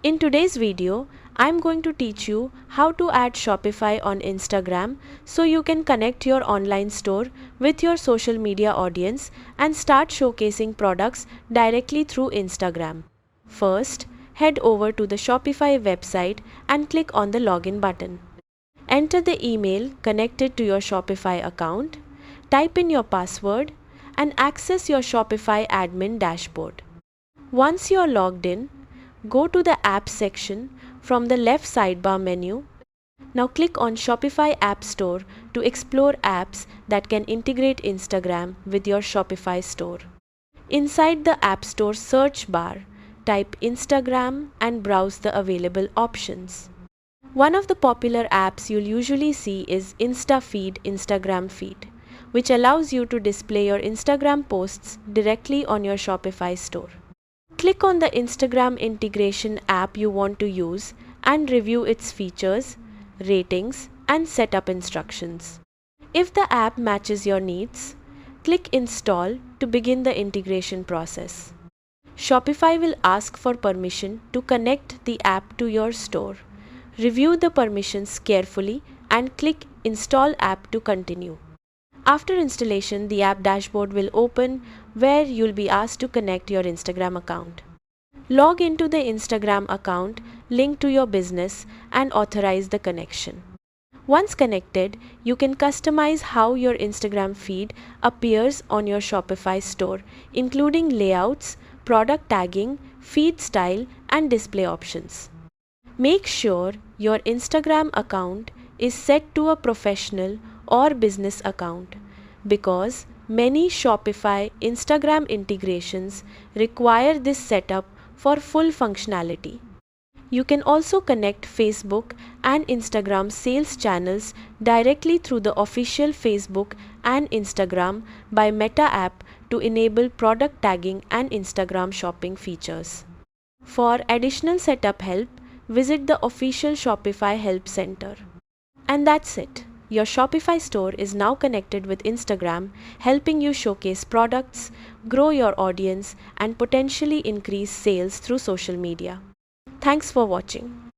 In today's video, I'm going to teach you how to add Shopify on Instagram so you can connect your online store with your social media audience and start showcasing products directly through Instagram. First, head over to the Shopify website and click on the login button. Enter the email connected to your Shopify account, type in your password, and access your Shopify admin dashboard. Once you're logged in, go to the Apps section from the left sidebar menu. Now click on Shopify App Store to explore apps that can integrate Instagram with your Shopify store. Inside the App Store search bar, type Instagram and browse the available options. One of the popular apps you'll usually see is Instagram feed, which allows you to display your Instagram posts directly on your Shopify store. Click on the Instagram integration app you want to use and review its features, ratings, and setup instructions. If the app matches your needs, click Install to begin the integration process. Shopify will ask for permission to connect the app to your store. Review the permissions carefully and click Install App to continue. After installation, the app dashboard will open where you'll be asked to connect your Instagram account. Log into the Instagram account linked to your business and authorize the connection. Once connected, you can customize how your Instagram feed appears on your Shopify store, including layouts, product tagging, feed style, and display options. Make sure your Instagram account is set to a professional or business account because many Shopify Instagram integrations require this setup for full functionality. You can also connect Facebook and Instagram sales channels directly through the official Facebook and Instagram by Meta app to enable product tagging and Instagram shopping features. For additional setup help, visit the official Shopify Help Center. And that's it. Your Shopify store is now connected with Instagram, helping you showcase products, grow your audience, and potentially increase sales through social media. Thanks for watching.